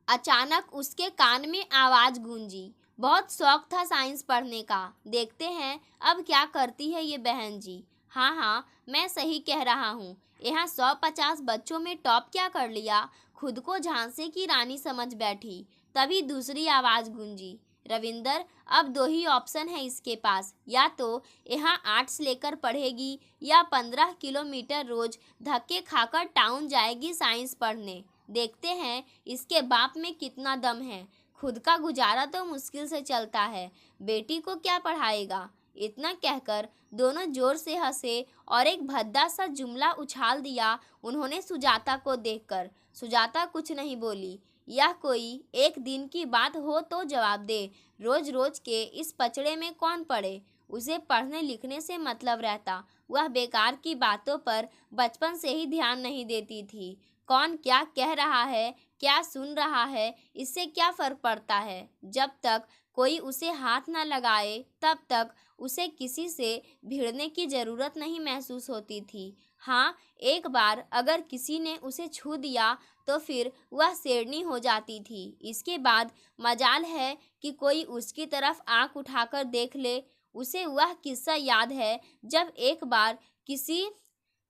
अचानक उसके कान में आवाज़ गूंजी। बहुत शौक था साइंस पढ़ने का। देखते हैं अब क्या करती है ये बहन जी। हाँ हाँ, मैं सही कह रहा हूँ। यहाँ 150 बच्चों में टॉप क्या कर लिया। खुद को झांसी की रानी समझ बैठी। तभी दूसरी आवाज़ गूंजी। रविंदर, अब दो ही ऑप्शन है इसके पास। या तो यहाँ आर्ट्स लेकर पढ़ेगी या 15 किलोमीटर रोज धक्के खाकर टाउन जाएगी साइंस पढ़ने। देखते हैं इसके बाप में कितना दम है। खुद का गुजारा तो मुश्किल से चलता है, बेटी को क्या पढ़ाएगा। इतना कहकर दोनों जोर से हंसे और एक भद्दा सा जुमला उछाल दिया उन्होंने सुजाता को देखकर। सुजाता कुछ नहीं बोली। यह कोई एक दिन की बात हो तो जवाब दे। रोज रोज के इस पचड़े में कौन पड़े। उसे पढ़ने लिखने से मतलब रहता। वह बेकार की बातों पर बचपन से ही ध्यान नहीं देती थी। कौन क्या कह रहा है, क्या सुन रहा है, इससे क्या फ़र्क पड़ता है। जब तक कोई उसे हाथ न लगाए तब तक उसे किसी से भिड़ने की ज़रूरत नहीं महसूस होती थी। हाँ, एक बार अगर किसी ने उसे छू दिया तो फिर वह शेरनी हो जाती थी। इसके बाद मजाल है कि कोई उसकी तरफ आँख उठाकर देख ले। उसे वह किस्सा याद है जब एक बार किसी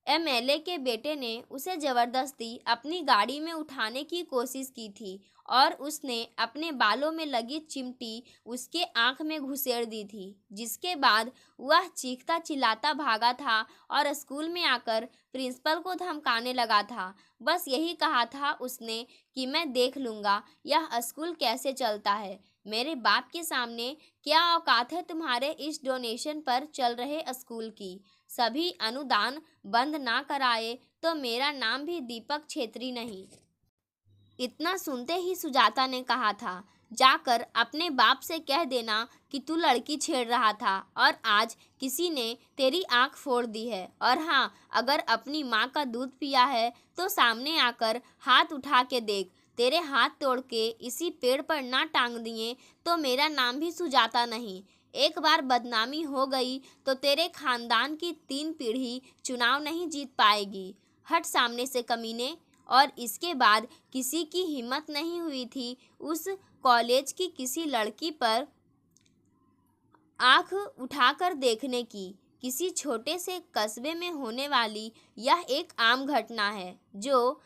एमएलए के बेटे ने उसे ज़बरदस्ती अपनी गाड़ी में उठाने की कोशिश की थी और उसने अपने बालों में लगी चिमटी उसके आँख में घुसेड़ दी थी, जिसके बाद वह चीखता चिल्लाता भागा था और स्कूल में आकर प्रिंसिपल को धमकाने लगा था। बस यही कहा था उसने कि मैं देख लूँगा यह स्कूल कैसे चलता है। मेरे बाप के सामने क्या औकात है तुम्हारे इस डोनेशन पर चल रहे स्कूल की। सभी अनुदान बंद ना कराए तो मेरा नाम भी दीपक छेत्री नहीं। इतना सुनते ही सुजाता ने कहा था, जाकर अपने बाप से कह देना कि तू लड़की छेड़ रहा था और आज किसी ने तेरी आंख फोड़ दी है। और हाँ, अगर अपनी माँ का दूध पिया है तो सामने आकर हाथ उठा के देख। तेरे हाथ तोड़ के इसी पेड़ पर ना टांग दिए तो मेरा नाम भी सुजाता नहीं। एक बार बदनामी हो गई तो तेरे खानदान की 3 पीढ़ी चुनाव नहीं जीत पाएगी। हट सामने से कमीने। और इसके बाद किसी की हिम्मत नहीं हुई थी उस कॉलेज की किसी लड़की पर आंख उठाकर देखने की। किसी छोटे से कस्बे में होने वाली यह एक आम घटना है जो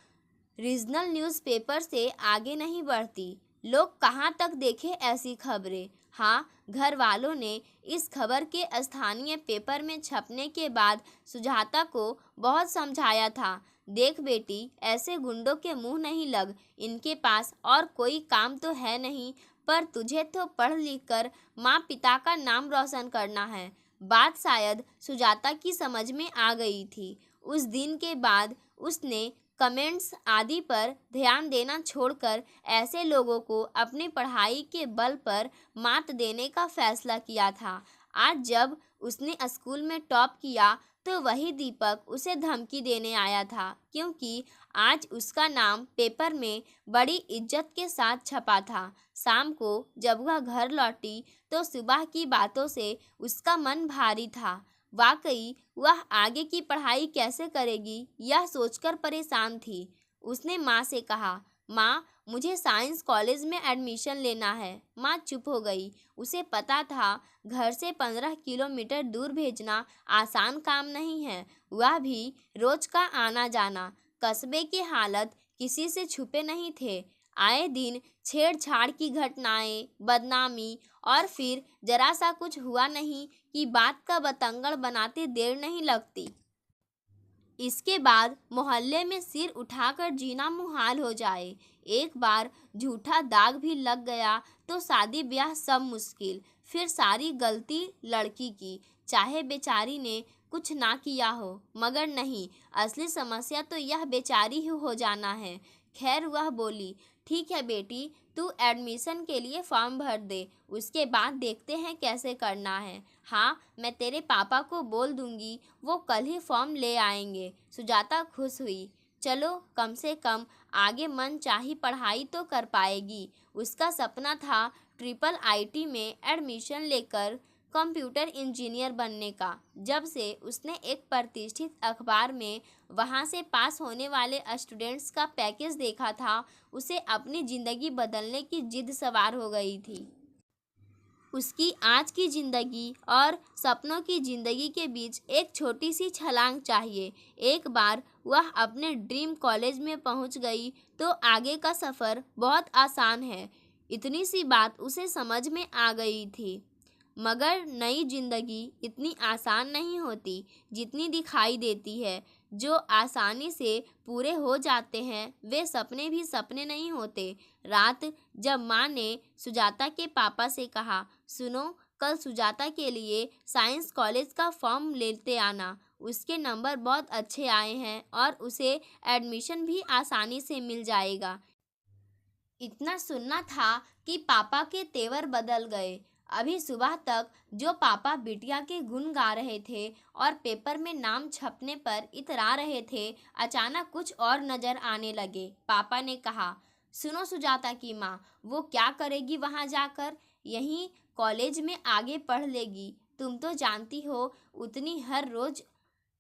रीजनल न्यूज़पेपर से आगे नहीं बढ़ती। लोग कहाँ तक देखें ऐसी खबरें। हाँ, घर वालों ने इस खबर के स्थानीय पेपर में छपने के बाद सुजाता को बहुत समझाया था। देख बेटी, ऐसे गुंडों के मुंह नहीं लग। इनके पास और कोई काम तो है नहीं, पर तुझे तो पढ़ लिख कर माँ पिता का नाम रोशन करना है। बात शायद सुजाता की समझ में आ गई थी। उस दिन के बाद उसने कमेंट्स आदि पर ध्यान देना छोड़कर ऐसे लोगों को अपनी पढ़ाई के बल पर मात देने का फैसला किया था। आज जब उसने स्कूल में टॉप किया तो वही दीपक उसे धमकी देने आया था, क्योंकि आज उसका नाम पेपर में बड़ी इज्जत के साथ छपा था। शाम को जब वह घर लौटी तो सुबह की बातों से उसका मन भारी था। वाकई वह आगे की पढ़ाई कैसे करेगी यह सोचकर परेशान थी। उसने माँ से कहा, माँ मुझे साइंस कॉलेज में एडमिशन लेना है। माँ चुप हो गई। उसे पता था घर से 15 किलोमीटर दूर भेजना आसान काम नहीं है, वह भी रोज का आना जाना। कस्बे की हालत किसी से छुपे नहीं थे। आए दिन छेड़छाड़ की घटनाएं, बदनामी और फिर जरा सा कुछ हुआ नहीं कि बात का बतंगड़ बनाते देर नहीं लगती। इसके बाद मोहल्ले में सिर उठाकर जीना मुहाल हो जाए। एक बार झूठा दाग भी लग गया तो शादी ब्याह सब मुश्किल। फिर सारी गलती लड़की की, चाहे बेचारी ने कुछ ना किया हो। मगर नहीं, असली समस्या तो यह बेचारी ही हो जाना है। खैर वह बोली, ठीक है बेटी, तू एडमिशन के लिए फॉर्म भर दे, उसके बाद देखते हैं कैसे करना है। हाँ, मैं तेरे पापा को बोल दूंगी, वो कल ही फॉर्म ले आएंगे। सुजाता खुश हुई। चलो, कम से कम आगे मन चाही पढ़ाई तो कर पाएगी। उसका सपना था ट्रिपल आईटी में एडमिशन लेकर कंप्यूटर इंजीनियर बनने का। जब से उसने एक प्रतिष्ठित अखबार में वहाँ से पास होने वाले स्टूडेंट्स का पैकेज देखा था, उसे अपनी ज़िंदगी बदलने की जिद सवार हो गई थी। उसकी आज की ज़िंदगी और सपनों की ज़िंदगी के बीच एक छोटी सी छलांग चाहिए। एक बार वह अपने ड्रीम कॉलेज में पहुंच गई तो आगे का सफ़र बहुत आसान है, इतनी सी बात उसे समझ में आ गई थी। मगर नई ज़िंदगी इतनी आसान नहीं होती जितनी दिखाई देती है। जो आसानी से पूरे हो जाते हैं वे सपने भी सपने नहीं होते। रात जब माँ ने सुजाता के पापा से कहा, सुनो, कल सुजाता के लिए साइंस कॉलेज का फॉर्म लेते आना, उसके नंबर बहुत अच्छे आए हैं और उसे एडमिशन भी आसानी से मिल जाएगा। इतना सुनना था कि पापा के तेवर बदल गए। अभी सुबह तक जो पापा बिटिया के गुण गा रहे थे और पेपर में नाम छपने पर इतरा रहे थे, अचानक कुछ और नज़र आने लगे। पापा ने कहा, सुनो सुजाता की माँ, वो क्या करेगी वहाँ जाकर? यहीं कॉलेज में आगे पढ़ लेगी। तुम तो जानती हो उतनी हर रोज़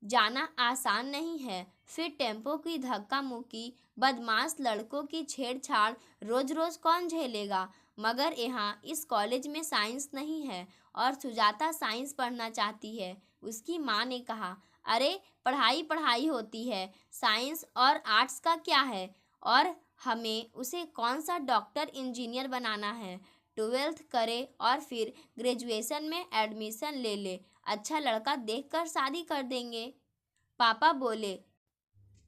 जाना आसान नहीं है। फिर टेम्पो की धक्का मुक्की, बदमाश लड़कों की छेड़छाड़ रोज रोज कौन झेलेगा? मगर यहाँ इस कॉलेज में साइंस नहीं है और सुजाता साइंस पढ़ना चाहती है। उसकी माँ ने कहा, अरे पढ़ाई पढ़ाई होती है, साइंस और आर्ट्स का क्या है? और हमें उसे कौन सा डॉक्टर इंजीनियर बनाना है? 12th करे और फिर ग्रेजुएशन में एडमिशन ले ले। अच्छा लड़का देखकर शादी कर देंगे। पापा बोले।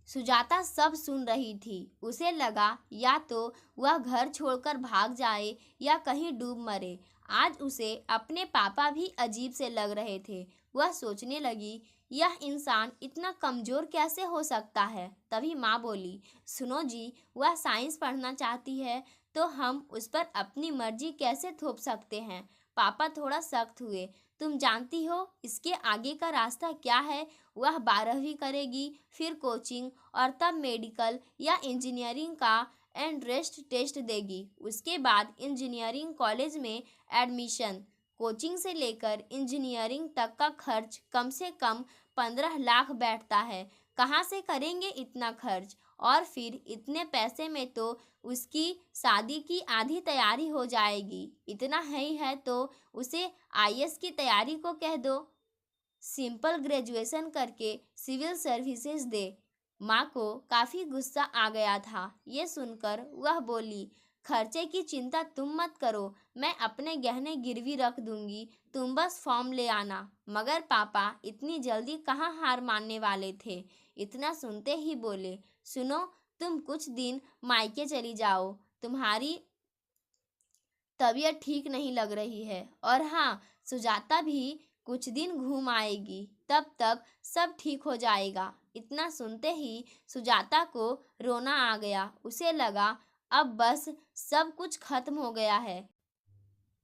सुजाता सब सुन रही थी। उसे लगा या तो वह घर छोड़कर भाग जाए या कहीं डूब मरे। आज उसे अपने पापा भी अजीब से लग रहे थे। वह सोचने लगी, यह इंसान इतना कमज़ोर कैसे हो सकता है? तभी माँ बोली, सुनो जी, वह साइंस पढ़ना चाहती है तो हम उस पर अपनी मर्जी कैसे थोप सकते हैं? पापा थोड़ा सख्त हुए। तुम जानती हो इसके आगे का रास्ता क्या है? वह 12वीं करेगी, फिर कोचिंग और तब मेडिकल या इंजीनियरिंग का एंट्रेंस टेस्ट देगी। उसके बाद इंजीनियरिंग कॉलेज में एडमिशन। कोचिंग से लेकर इंजीनियरिंग तक का खर्च कम से कम 15 लाख बैठता है। कहाँ से करेंगे इतना खर्च? और फिर इतने पैसे में तो उसकी शादी की आधी तैयारी हो जाएगी। इतना ही है तो उसे आईएएस की तैयारी को कह दो। सिंपल ग्रेजुएशन करके सिविल सर्विसेज दे। माँ को काफ़ी गुस्सा आ गया था। ये सुनकर वह बोली, खर्चे की चिंता तुम मत करो, मैं अपने गहने गिरवी रख दूंगी, तुम बस फॉर्म ले आना। मगर पापा इतनी जल्दी कहाँ हार मानने वाले थे। इतना सुनते ही बोले, सुनो, तुम कुछ दिन मायके चली जाओ, तुम्हारी तबीयत ठीक नहीं लग रही है। और हाँ, सुजाता भी कुछ दिन घूम आएगी, तब तक सब ठीक हो जाएगा। इतना सुनते ही सुजाता को रोना आ गया। उसे लगा अब बस सब कुछ खत्म हो गया है,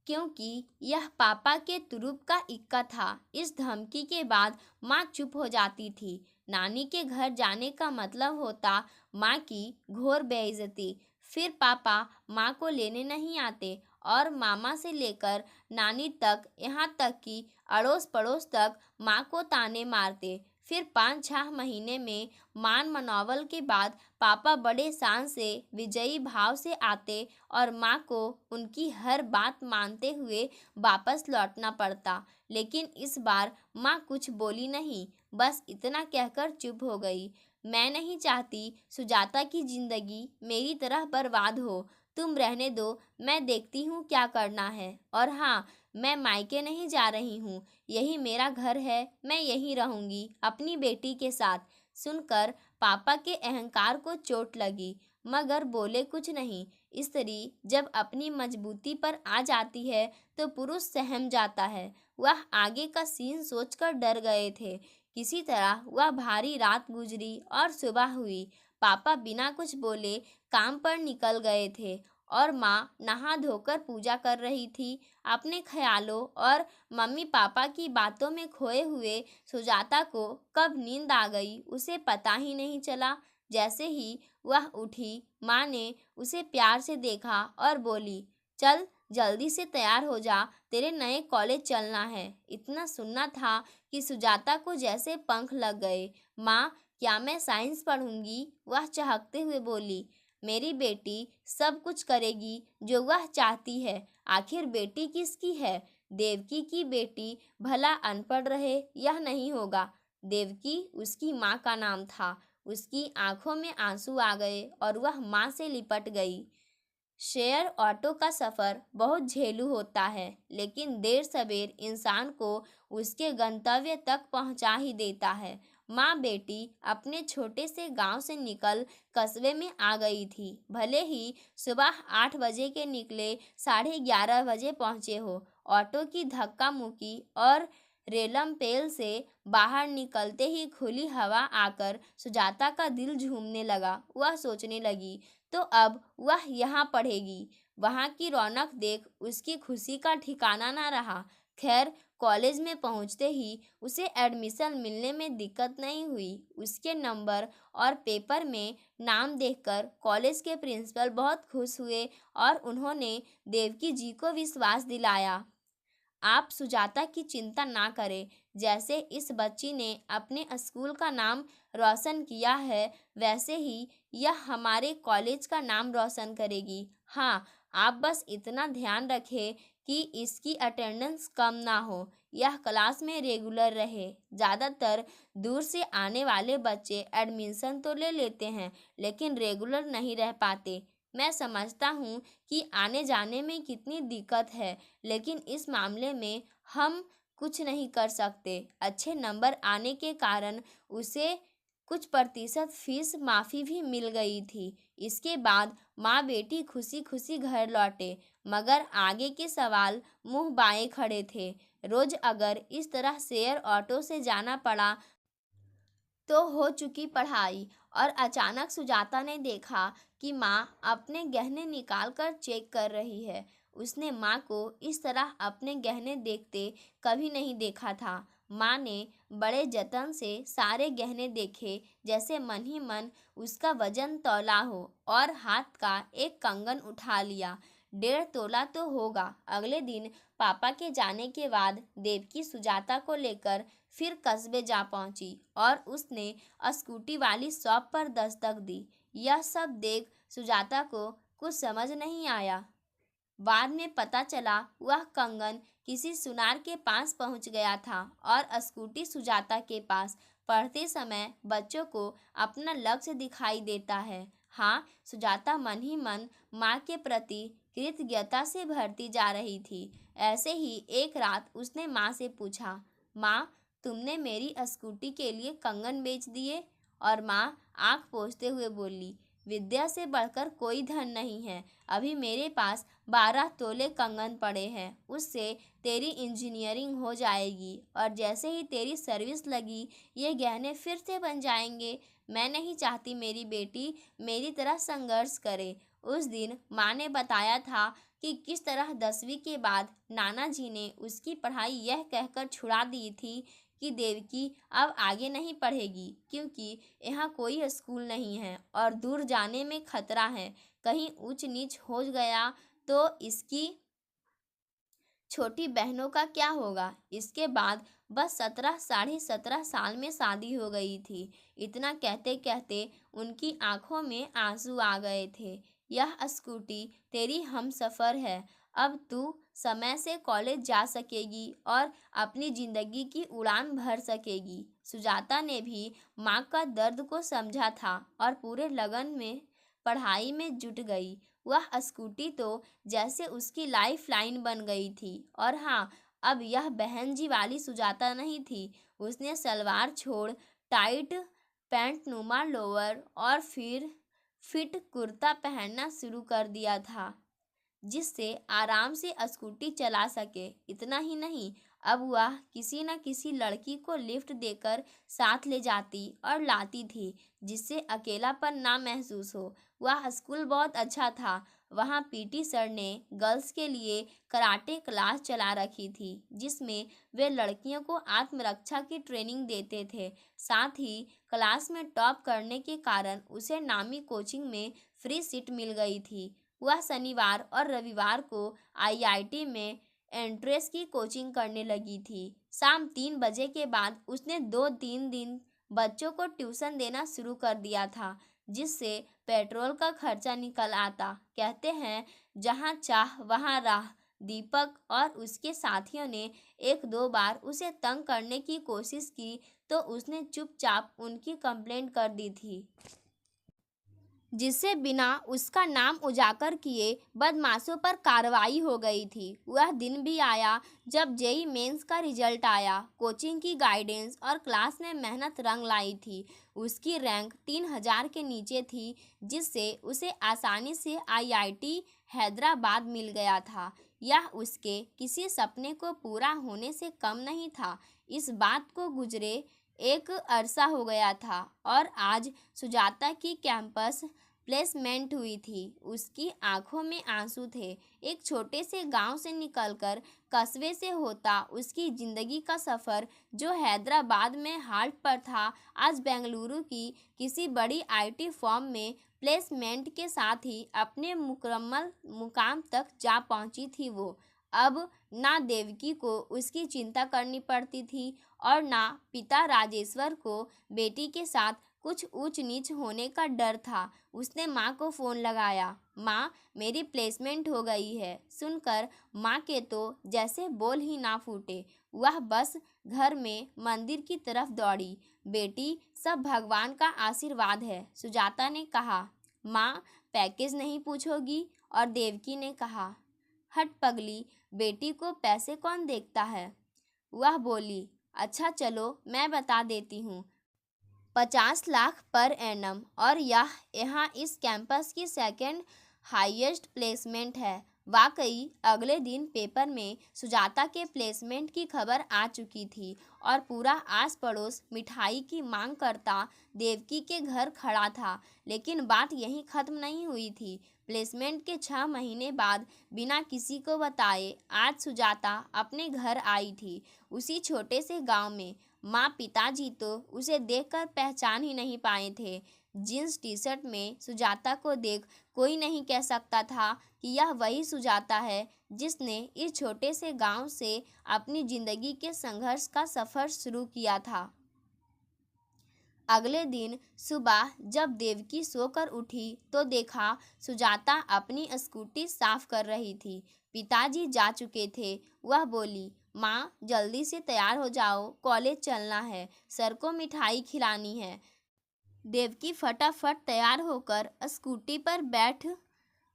क्योंकि यह पापा के तुरुप का इक्का था। इस धमकी के बाद माँ चुप हो जाती थी। नानी के घर जाने का मतलब होता माँ की घोर बेइज्जती। फिर पापा माँ को लेने नहीं आते और मामा से लेकर नानी तक, यहाँ तक कि अड़ोस पड़ोस तक माँ को ताने मारते। फिर 5-6 महीने में मान मनौवल के बाद पापा बड़े शान से विजयी भाव से आते और माँ को उनकी हर बात मानते हुए वापस लौटना पड़ता। लेकिन इस बार माँ कुछ बोली नहीं, बस इतना कहकर चुप हो गई। मैं नहीं चाहती सुजाता की जिंदगी मेरी तरह बर्बाद हो। तुम रहने दो, मैं देखती हूँ क्या करना है। और हाँ, मैं मायके नहीं जा रही हूँ, यही मेरा घर है, मैं यहीं रहूँगी अपनी बेटी के साथ। सुनकर पापा के अहंकार को चोट लगी, मगर बोले कुछ नहीं। स्त्री जब अपनी मजबूती पर आ जाती है तो पुरुष सहम जाता है। वह आगे का सीन सोचकर डर गए थे। किसी तरह वह भारी रात गुजरी और सुबह हुई। पापा बिना कुछ बोले काम पर निकल गए थे और माँ नहा धोकर पूजा कर रही थी। अपने ख्यालों और मम्मी पापा की बातों में खोए हुए सुजाता को कब नींद आ गई उसे पता ही नहीं चला। जैसे ही वह उठी, माँ ने उसे प्यार से देखा और बोली, चल जल्दी से तैयार हो जा, तेरे नए कॉलेज चलना है। इतना सुनना था कि सुजाता को जैसे पंख लग गए। माँ, क्या मैं साइंस पढ़ूंगी? वह चहकते हुए बोली। मेरी बेटी सब कुछ करेगी जो वह चाहती है। आखिर बेटी किसकी है? देवकी की बेटी। भला अनपढ़ रहे, यह नहीं होगा। देवकी उसकी माँ का नाम था। उसकी आंखों में आंसू आ गए और वह माँ से लिपट गई। शेयर ऑटो का सफ़र बहुत झेलू होता है, लेकिन देर सवेर इंसान को उसके गंतव्य तक पहुंचा ही देता है। माँ बेटी अपने छोटे से गांव से निकल कस्बे में आ गई थी। भले ही सुबह 8 बजे के निकले 11:30 बजे पहुँचे हो। ऑटो की धक्का मुक्की और रेलम पेल से बाहर निकलते ही खुली हवा आकर सुजाता का दिल झूमने लगा। वह सोचने लगी, तो अब वह यहाँ पढ़ेगी। वहाँ की रौनक देख उसकी खुशी का ठिकाना ना रहा। खैर, कॉलेज में पहुँचते ही उसे एडमिशन मिलने में दिक्कत नहीं हुई। उसके नंबर और पेपर में नाम देखकर कॉलेज के प्रिंसिपल बहुत खुश हुए और उन्होंने देवकी जी को विश्वास दिलाया। आप सुजाता की चिंता ना करें। जैसे इस बच्ची ने अपने स्कूल का नाम रोशन किया है, वैसे ही यह हमारे कॉलेज का नाम रोशन करेगी। हाँ, आप बस इतना ध्यान रखें कि इसकी अटेंडेंस कम ना हो। यह क्लास में रेगुलर रहे। ज़्यादातर दूर से आने वाले बच्चे एडमिशन तो ले लेते हैं, लेकिन रेगुलर नहीं रह पाते। मैं समझता हूँ कि आने जाने में कितनी दिक्कत है, लेकिन इस मामले में हम कुछ नहीं कर सकते। अच्छे नंबर आने के कारण उसे कुछ प्रतिशत फीस माफ़ी भी मिल गई थी। इसके बाद माँ बेटी खुशी खुशी घर लौटे, मगर आगे के सवाल मुंह बाए खड़े थे। रोज अगर इस तरह शेयर ऑटो से जाना पड़ा तो हो चुकी पढ़ाई। और अचानक सुजाता ने देखा कि माँ अपने गहने निकाल कर चेक कर रही है। उसने माँ को इस तरह अपने गहने देखते कभी नहीं देखा था। माँ ने बड़े जतन से सारे गहने देखे, जैसे मन ही मन उसका वजन तौला हो, और हाथ का एक कंगन उठा लिया। 1.5 तोला तो होगा। अगले दिन पापा के जाने के बाद देवकी सुजाता को लेकर फिर कस्बे जा पहुंची और उसने स्कूटी वाली शॉप पर दस्तक दी। यह सब देख सुजाता को कुछ समझ नहीं आया। बाद में पता चला वह कंगन किसी सुनार के पास पहुंच गया था और स्कूटी सुजाता के पास। पढ़ते समय बच्चों को अपना लक्ष्य दिखाई देता है। हाँ, सुजाता मन ही मन माँ के प्रति कृतज्ञता से भरती जा रही थी। ऐसे ही एक रात उसने माँ से पूछा, माँ, तुमने मेरी स्कूटी के लिए कंगन बेच दिए? और माँ आँख पोंछते हुए बोली, विद्या से बढ़कर कोई धन नहीं है। अभी मेरे पास 12 तोले कंगन पड़े हैं। उससे तेरी इंजीनियरिंग हो जाएगी और जैसे ही तेरी सर्विस लगी ये गहने फिर से बन जाएंगे। मैं नहीं चाहती मेरी बेटी मेरी तरह संघर्ष करे। उस दिन माँ ने बताया था कि किस तरह 10वीं के बाद नाना जी ने उसकी पढ़ाई यह कहकर छुड़ा दी थी कि देवकी अब आगे नहीं पढ़ेगी, क्योंकि यहाँ कोई स्कूल नहीं है और दूर जाने में खतरा है। कहीं ऊंच नीच हो गया तो इसकी छोटी बहनों का क्या होगा। इसके बाद बस 17 साढ़े 17 साल में शादी हो गई थी। इतना कहते कहते उनकी आंखों में आंसू आ गए थे। यह स्कूटी तेरी हमसफ़र है। अब तू समय से कॉलेज जा सकेगी और अपनी ज़िंदगी की उड़ान भर सकेगी। सुजाता ने भी माँ का दर्द को समझा था और पूरे लगन में पढ़ाई में जुट गई। वह स्कूटी तो जैसे उसकी लाइफ लाइन बन गई थी। और हाँ, अब यह बहन जी वाली सुजाता नहीं थी। उसने सलवार छोड़ टाइट पैंट नुमा लोअर और फिर फिट कुर्ता पहनना शुरू कर दिया था, जिससे आराम से स्कूटी चला सके। इतना ही नहीं, अब वह किसी न किसी लड़की को लिफ्ट देकर साथ ले जाती और लाती थी, जिससे अकेलापन ना महसूस हो। वह स्कूल बहुत अच्छा था। वहाँ पीटी सर ने गर्ल्स के लिए कराटे क्लास चला रखी थी, जिसमें वे लड़कियों को आत्मरक्षा की ट्रेनिंग देते थे। साथ ही क्लास में टॉप करने के कारण उसे नामी कोचिंग में फ्री सीट मिल गई थी। वह शनिवार और रविवार को आईआईटी में एंट्रेंस की कोचिंग करने लगी थी। शाम 3 बजे के बाद उसने 2-3 दिन बच्चों को ट्यूशन देना शुरू कर दिया था, जिससे पेट्रोल का खर्चा निकल आता। कहते हैं जहाँ चाह वहाँ राह। दीपक और उसके साथियों ने 1-2 बार उसे तंग करने की कोशिश की तो उसने चुपचाप उनकी कंप्लेंट कर दी थी, जिससे बिना उसका नाम उजागर किए बदमाशों पर कार्रवाई हो गई थी। वह दिन भी आया जब जेईई मेंस का रिजल्ट आया। कोचिंग की गाइडेंस और क्लास में मेहनत रंग लाई थी। उसकी रैंक 3000 के नीचे थी, जिससे उसे आसानी से आईआईटी हैदराबाद मिल गया था। यह उसके किसी सपने को पूरा होने से कम नहीं था। इस बात को गुजरे एक अरसा हो गया था और आज सुजाता की कैंपस प्लेसमेंट हुई थी। उसकी आंखों में आंसू थे। एक छोटे से गांव से निकलकर कस्बे से होता उसकी ज़िंदगी का सफ़र, जो हैदराबाद में हाल्ट पर था, आज बेंगलुरु की किसी बड़ी आईटी फर्म में प्लेसमेंट के साथ ही अपने मुकम्मल मुकाम तक जा पहुंची थी। वो अब ना देवकी को उसकी चिंता करनी पड़ती थी और ना पिता राजेश्वर को बेटी के साथ कुछ ऊंच नीच होने का डर था। उसने माँ को फ़ोन लगाया। माँ, मेरी प्लेसमेंट हो गई है। सुनकर माँ के तो जैसे बोल ही ना फूटे। वह बस घर में मंदिर की तरफ दौड़ी। बेटी, सब भगवान का आशीर्वाद है, सुजाता ने कहा। माँ, पैकेज नहीं पूछोगी? और देवकी ने कहा, हट पगली, बेटी को पैसे कौन देखता है। वह बोली, अच्छा चलो मैं बता देती हूँ, 50 लाख पर एनम, और यह यहाँ इस कैंपस की सेकंड हाईएस्ट प्लेसमेंट है। वाकई अगले दिन पेपर में सुजाता के प्लेसमेंट की खबर आ चुकी थी और पूरा आस पड़ोस मिठाई की मांग करता देवकी के घर खड़ा था। लेकिन बात यहीं ख़त्म नहीं हुई थी। प्लेसमेंट के 6 महीने बाद बिना किसी को बताए आज सुजाता अपने घर आई थी, उसी छोटे से गांव में। माँ पिताजी तो उसे देखकर पहचान ही नहीं पाए थे। जींस टी शर्ट में सुजाता को देख कोई नहीं कह सकता था कि यह वही सुजाता है जिसने इस छोटे से गांव से अपनी ज़िंदगी के संघर्ष का सफ़र शुरू किया था। अगले दिन सुबह जब देवकी सोकर उठी तो देखा सुजाता अपनी स्कूटी साफ कर रही थी। पिताजी जा चुके थे। वह बोली, माँ जल्दी से तैयार हो जाओ, कॉलेज चलना है, सर को मिठाई खिलानी है। देवकी फटाफट तैयार होकर स्कूटी पर बैठ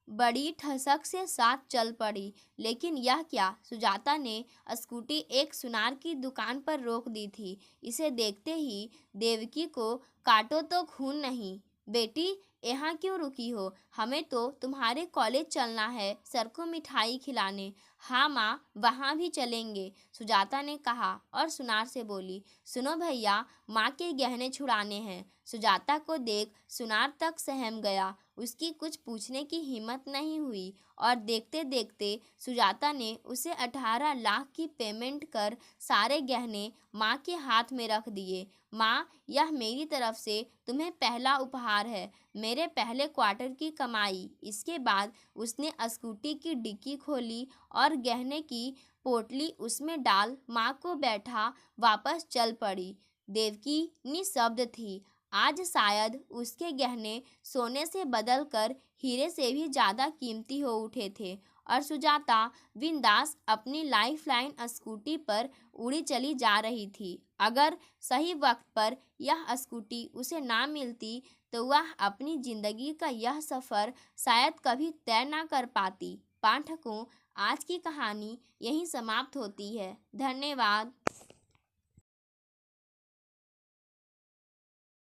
बड़ी ठसक से साथ चल पड़ी। लेकिन यह क्या, सुजाता ने स्कूटी एक सुनार की दुकान पर रोक दी थी। इसे देखते ही देवकी को काटो तो खून नहीं। बेटी, यहाँ क्यों रुकी हो? हमें तो तुम्हारे कॉलेज चलना है, सर को मिठाई खिलाने। हाँ माँ, वहाँ भी चलेंगे, सुजाता ने कहा और सुनार से बोली, सुनो भैया, माँ के गहने छुड़ाने हैं। सुजाता को देख सुनार तक सहम गया। उसकी कुछ पूछने की हिम्मत नहीं हुई और देखते देखते सुजाता ने उसे 18 लाख की पेमेंट कर सारे गहने माँ के हाथ में रख दिए। माँ, यह मेरी तरफ से तुम्हें पहला उपहार है, मेरे पहले क्वार्टर की कमाई। इसके बाद उसने स्कूटी की डिक्की खोली और गहने की पोटली उसमें डाल माँ को बैठा वापस चल पड़ी। देवकी निःशब्द थी। आज शायद उसके गहने सोने से बदलकर हीरे से भी ज़्यादा कीमती हो उठे थे और सुजाता बिंदास अपनी लाइफलाइन स्कूटी पर उड़ी चली जा रही थी। अगर सही वक्त पर यह स्कूटी उसे ना मिलती तो वह अपनी ज़िंदगी का यह सफ़र शायद कभी तय ना कर पाती। पाठकों, आज की कहानी यहीं समाप्त होती है। धन्यवाद।